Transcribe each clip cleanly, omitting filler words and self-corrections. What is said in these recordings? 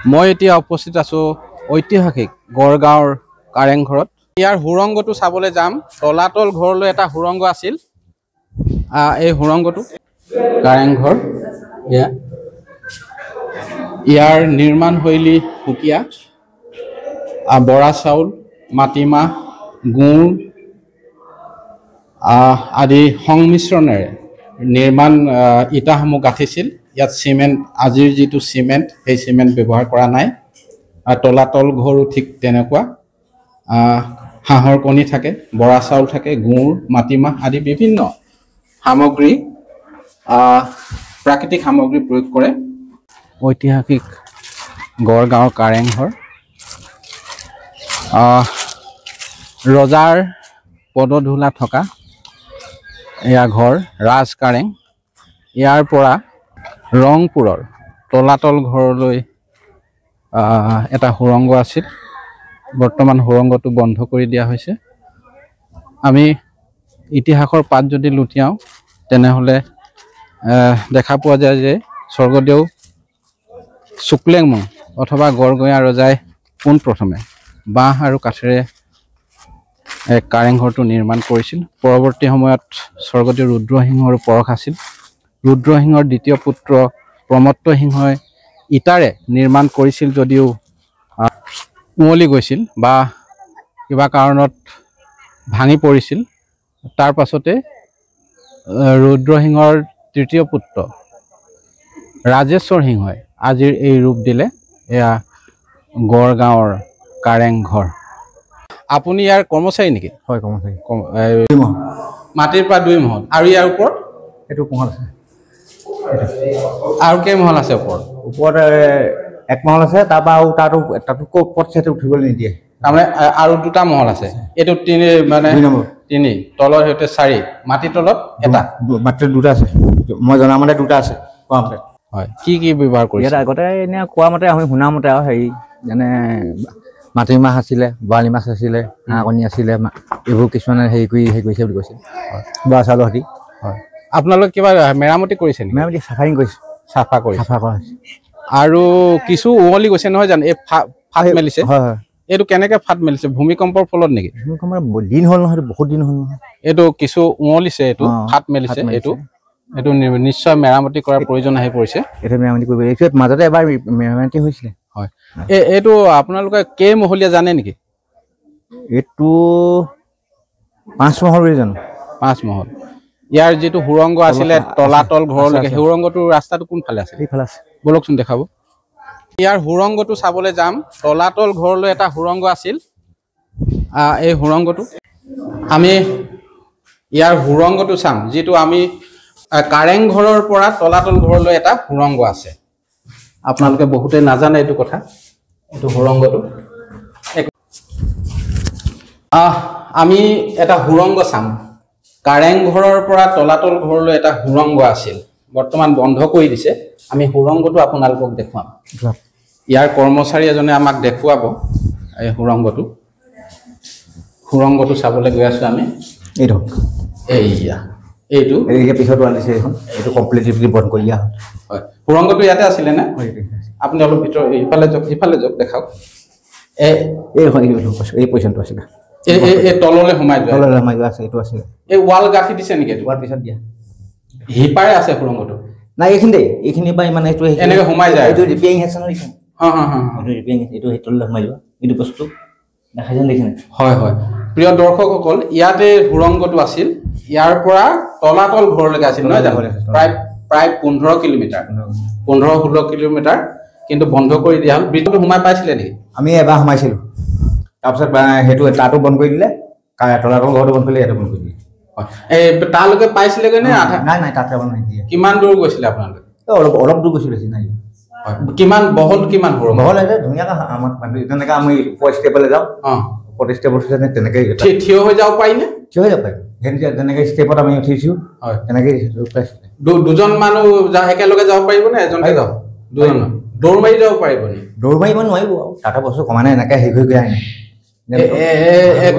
মই এতিয়া উপস্থিত আছো ঐতিহাসিক গড়গাঁৱৰ কাৰেংঘৰত। ইয়াৰ সুৰংগটো চাবলৈ যাম। তলাতল ঘৰলৈ এটা সুৰংগ আছিল। এই সুৰংগটো কাৰেংঘৰ। ইয়াৰ নিৰ্মাণ শৈলী সুকীয়া। বৰা চাউল, মাটিমাহ, গুড় আদি সংমিশ্ৰণেৰে নিৰ্মাণ ইটাসমূহ গাঁঠিছিল। ইয়াত চিমেণ্ট, আজিৰ যিটো চিমেণ্ট, সেই চিমেণ্ট ব্যৱহাৰ কৰা নাই। তলাতল ঘৰো ঠিক তেনেকুৱা। হাঁহৰ কণী থাকে, বৰা চাউল থাকে, গুড়, মাটিমাহ আদি বিভিন্ন সামগ্ৰী, প্ৰাকৃতিক সামগ্ৰী প্ৰয়োগ কৰে। ঐতিহাসিক গড়গাঁৱৰ কাৰেংঘৰ। ৰজাৰ পদধূলা থকা এয়া ঘৰ, ৰাজ কাৰেং। ইয়াৰ পৰা ৰংপুৰৰ তলাতল ঘৰলৈ এটা সুৰংগ আছিল। বৰ্তমান সুৰংগটো বন্ধ কৰি দিয়া হৈছে। আমি ইতিহাসৰ পাত যদি লুটিয়াওঁ তেনেহ'লে দেখা পোৱা যায় যে স্বৰ্গদেউ শুক্লেংমুং অথবা গড়গঞা ৰজাই পোনপ্ৰথমে বাঁহ আৰু কাঠেৰে কাৰেংঘৰটো নিৰ্মাণ কৰিছিল। পৰৱৰ্তী সময়ত স্বৰ্গদেউ ৰুদ্ৰসিংহৰ পৰশ আছিল। ৰুদ্ৰসিংহৰ দ্বিতীয় পুত্ৰ প্ৰমত্ত সিংহই ইটাৰে নিৰ্মাণ কৰিছিল যদিও উমলি গৈছিল বা কিবা কাৰণত ভাঙি পৰিছিল। তাৰ পাছতে ৰুদ্ৰসিংহৰ তৃতীয় পুত্ৰ ৰাজেশ্বৰ সিংহই আজিৰ এই ৰূপ দিলে। এয়া গড়গাঁৱৰ কাৰেংঘৰ। আপুনি ইয়াৰ কৰ্মচাৰী নেকি? হয়, কৰ্মচাৰী। মাটিৰ পৰা 2 মহল আৰু ইয়াৰ ওপৰত এইটো মহল আছে। আৰু কেই মহল আছে ওপৰত? ওপৰত 1 মহল আছে। তাৰপৰা আৰু তাতো ওপৰত চেটো উঠিবলৈ নিদিয়ে। তাৰমানে আৰু 2টা মহল আছে। এইটো 3 মানে 2 নম্বৰ 3 তলৰ সৈতে 4, মাটিৰ তলত এটা। মাত্ৰ 2টা আছে। মই জনামতে 2টা আছে। কোৱা মতে হয়। কি কি ব্যৱহাৰ কৰিছে? ইয়াত আগতে এনে কোৱা মতে, আমি শুনা মতে আৰু হেৰি যেনে মাটিমাহ আছিলে, বৰালি মাছ আছিলে, হাঁহ কণী আছিলে, এইবোৰ কিছুমানে হেৰি কৰিছে বুলি কৈছে। বৰা চাউলৰ সৈতে। হয়। আপোনালোকে কিবা মেৰামতি কৰিছে নেকি? মেৰামতি চাফাই কৰিছে। চাফা কৰা হৈছে। আৰু কিছু উমলি গৈছে নহয় জানো? এই ফাট মেলিছে। হয় হয়। এইটো কেনেকে ফাট মেলিছে? ভূমিকম্পৰ ফলত নেকি? ভূমিকম্পৰ দিন হ'ল নহয়, বহুত দিন হ'ল নহয়। এইটো কিছু উমলিছে, এইটো ফাট মেলিছে। এইটো নিশ্চয় মেৰামতি কৰাৰ প্ৰয়োজন আহি পৰিছে। এইটো মেৰামতি কৰিব। এইটো মাজতে এবাৰ মেৰামতি হৈছিলে। হয়। এইটো আপোনালোকে কেইমহলীয়া জানে নেকি? এইটো 5 মহল বুলি জানো। 5 মহল। ইয়াৰ যিটো সুৰংগ আছিলে তলাতল ঘৰলৈকে, সেই সুৰংগটোৰ ৰাস্তাটো কোনফালে আছে? এইফালে আছে। বলকচোন দেখাব। ইয়াৰ সুৰংগটো চাবলৈ যাম। তলাতল ঘৰলৈ এটা সুৰংগ আছিল। এই সুৰংগটো আমি ইয়াৰ সুৰংগটো চাম, যিটো আমি কাৰেংঘৰৰ পৰা তলাতল ঘৰলৈ এটা সুৰংগ আছে। আপোনালোকে বহুতে নাজানে এইটো কথা। এইটো সুৰংগটো আমি এটা সুৰংগ চাম। কাৰেংঘৰৰ পৰা তলাতল ঘৰলৈ এটা সুৰংগ আছিল, বৰ্তমান বন্ধ কৰি দিছে। আমি সুৰংগটো আপোনালোকক দেখুৱাম। ইয়াৰ কৰ্মচাৰী এজনে আমাক দেখুৱাব এই সুৰংগটো চাবলৈ গৈ আছো আমি। এইটো পিছত আনিছে এইখন। এইটো কমপ্লিটলি বন্ধ কৰি দিয়া হ'ল। হয়। সুৰংগটো ইয়াতে আছিলে নে? আপুনি অলপ ভিতৰত ইফালে যাওক দেখাওক। এই পইচাটো আছিলে। এই তললৈ সোমাই যোৱা আছে। এইটো আছিলে। এই ৱাল গাঁঠি দিছে নেকি? ৱাল পিছত দিয়া। হিপাৰে আছে সুৰংগটো। নাই, এইখিনি পাই মানে এইটো এনেকে সোমাই যায়। এইটো ৰিপেয়াৰিং আছে নহয়। এইটো ৰিপেয়াৰিং, এইটো তললৈ সোমাই যোৱা। এইটো বস্তু দেখা যেন দেখিছে। হয় হয়। প্ৰিয় দৰ্শকসকল, ইয়াতে সুৰংগটো আছিল। ইয়াৰ পৰা তলাতল ঘৰলৈকে আছিল নহয় জানো? প্ৰায় 15 কিলোমিটাৰ, 15-16 কিলোমিটাৰ, কিন্তু বন্ধ কৰি দিয়া হ'ল। ভিতৰতো সোমাই পাইছিলে নেকি? আমি এবাৰ সোমাইছিলো। তাৰপিছত সেইটো তাতো বন্ধ কৰি দিলে, তলাতল ঘৰটো বন্ধ কৰিলে, ইয়াতো বন্ধ কৰি দিলে। এই তালৈকে পাইছিলেগৈ নে? নাই, তাতে নিদিয়ে। কিমান দূৰ গৈছিলে আপোনালোকে? অলপ দূৰ গৈছিল, বেছি নাই। কিমান বহল? কিমান বহল আছে ধুনীয়াকৈ। আমাৰ যেনেকৈ আমি ওপৰ ষ্টেপলৈ যাওঁ, ওপৰ ষ্টেপত তেনেকৈ থিয় হৈ যাব পাৰি নে? থিয় হৈ যাব পাৰি। যেনেকৈ ষ্টেপত আমি উঠিছো তেনেকৈ। 2জন মানুহ একেলগে যাব পাৰিব নে? এজনকে যাব? 2জন দৌৰ মাৰি যাব পাৰিব নি? দৌৰ মাৰিব নোৱাৰিব। তাতে বস্তু কমানে এনেকৈ হেৰি হৈ গৈ আহে।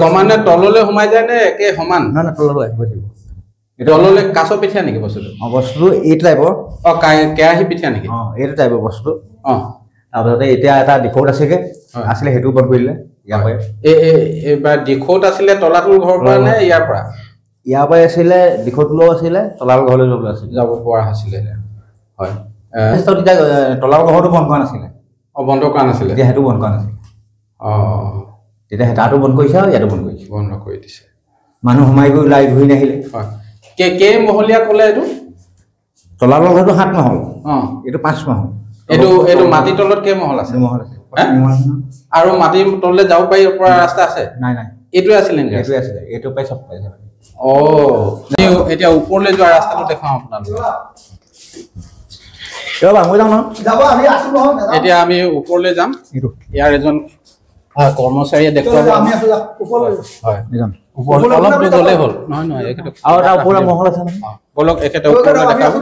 কমানে তললৈ সোমাই যায় নে একে সমান? নাই, তললৈ আহিব লাগিব। তললৈ কাছ পিঠা নেকি বস্তুটো? বস্তুটো এইটো টাইপৰ। কেৰাহী পিঠা নেকি? এইটো টাইপৰ বস্তুটো। তাৰপিছতে এতিয়া এটা দিশত আছেগে আছিলে সেইটো বন্ধ কৰিলে ইয়াৰ পৰাই এইবাৰ দিশত আছিলে তলাতল ঘৰৰ পৰা নে ইয়াৰ পৰা আছিলে দিশতলৈও আছিলে তলাতল ঘৰলৈ যাবলৈ আছিলে যাব পৰা আছিলে হয় তেতিয়া তলাতল ঘৰটো বন্ধ কৰা নাছিলে বন্ধ কৰা নাছিলে এতিয়া সেইটো বন্ধ কৰা নাছিলে তেতিয়া তাতো বন্ধ কৰিছে আৰু ইয়াতো বন্ধ কৰি দিছে মানুহ সোমাই গৈ ওলাই ঘূৰি নাহিলে হয় কে মহলীয়া ক'লে এইটো তলাতল ঘৰটো 7 মহল এইটো 5 মহল এইটো মাটি তলত কেই মহল আছে আৰু মাটি তললে যাব পাৰি পৰা ৰাস্তা আছে নাই এইটোৱে আছিলে নেকি এইটো পাই চব পাই এতিয়া ওপৰলৈ যোৱা ৰাস্তাটো দেখাওঁ আপোনালোকক এতিয়া আমি ওপৰলৈ যাম ইয়াৰ এজন কৰ্মচাৰীয়ে দেখুৱাব অলপ দূৰ গ'লেই হ'ল নহয় বলক এখেতে ওপৰলৈ দেখাব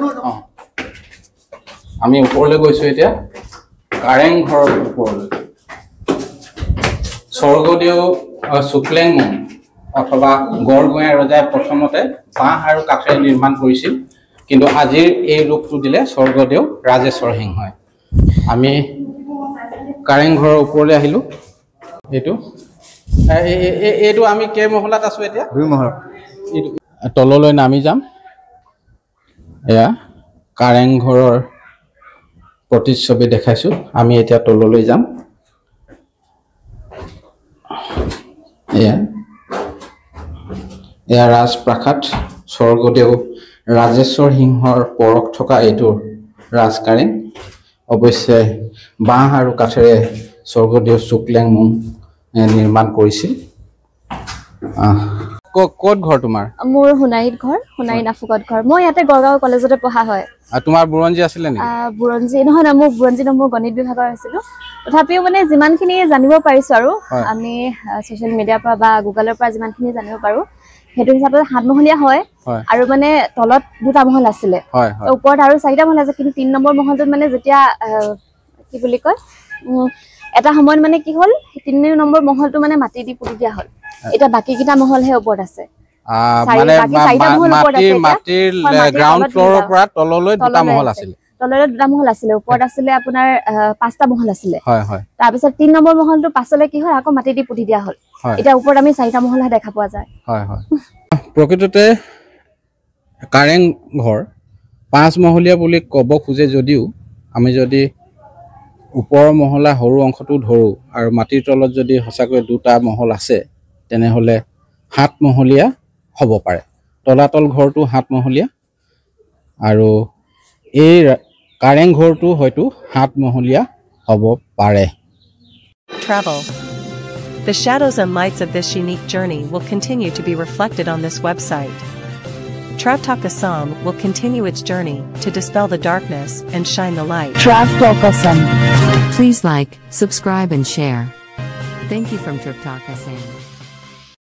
আমি ওপৰলৈ গৈছো এতিয়া কাৰেং ঘৰৰ ওপৰলৈ স্বৰ্গদেউ শুক্লেংমুং অথবা গড়গঞা ৰজাই প্ৰথমতে বাঁহ আৰু কাঠেৰে নিৰ্মাণ কৰিছিল কিন্তু আজিৰ এই ৰূপটো দিলে স্বৰ্গদেউ ৰাজেশ্বৰ সিংহই আমি কাৰেং ঘৰৰ ওপৰলৈ আহিলোঁ এইটো আমি কেই মহলাত আছো এতিয়া 2 মহলা তললৈ নামি যাম এয়া কাৰেং ঘৰৰ প্ৰতিচ্ছবি দেখাইছো আমি এতিয়া তললৈ যাম এয়া ৰাজপ্ৰাসাদ স্বৰ্গদেউ ৰাজেশ্বৰ সিংহৰ পৰশ থকা এইটো ৰাজকাৰেং অৱশ্যে বাঁহ আৰু কাঠেৰে স্বৰ্গদেউ শুক্লেংমুং নিৰ্মাণ কৰিছিল ক'ত ঘৰ তোমাৰ মোৰ হুনাইত ঘৰ হুনাই নাফুকত ঘৰ মই ইয়াতে গড়গাঁও কলেজতে পঢ়া হয় তোমাৰ বুৰঞ্জী আছিলে নেকি বুৰঞ্জী নহয় না মোৰ বুৰঞ্জী নহয় গণিত বিভাগৰ আছিলো তথাপিও মানে যিমানখিনি জানিব পাৰিছো আৰু আমি সোশ্যাল মিডিয়াৰ পৰা বা গুগলৰ পৰা যিমানখিনি জানিব পাৰো সেইটো হিচাপে 7 মহলীয়া হয় আৰু মানে তলত 2টা মহল আছিলে ওপৰত আৰু 4টা মহল আছে কিন্তু 3 নম্বৰ মহলটোত মানে যেতিয়া কি বুলি কয় এটা সময়ত মানে কি হল 3 নম্বৰ মহলটো মানে মাটি দি পুতি দিয়া হল এটা বাকি কিটা মহলহে ওপৰত আছে মানে মাটিৰ গ্ৰাউণ্ড ফ্লোৰৰ পৰা তললৈ 2টা মহল আছিল তললৈ 2টা মহল আছিল ওপৰত আছিল আপোনাৰ 5টা মহল আছিল হয় হয় তাৰ পিছত 3 নম্বৰ মহলটো পাছলৈ কি হয় আকৌ মাটি দি পুতি দিয়া হল এটা ওপৰত আমি 4টা মহলহে দেখা পোৱা যায় হয় হয় প্ৰকৃততে কাৰেং ঘৰ 5 মহলীয়া বুলি ক'ব খোজে যদিও আমি যদি ওপৰৰ মহলা সৰু অংশটো ধৰো আৰু মাটিৰ তলত যদি হসাকৈ 2টা মহল আছে তেনেহলে 7 মহলীয়া হ'ব পাৰে তলাতল ঘৰটো 7 মহলীয়া আৰু এই কাৰেং ঘৰটো হয়তো 7 মহলীয়া হ'ব পাৰে Travel. The shadows and lights of this unique journey will continue to be reflected on this website. Trap-Talk Assam will continue its journey to dispel the darkness and shine the light. Trap-Talk Assam. Please like, subscribe and share. Thank you from Trap-Talk Assam.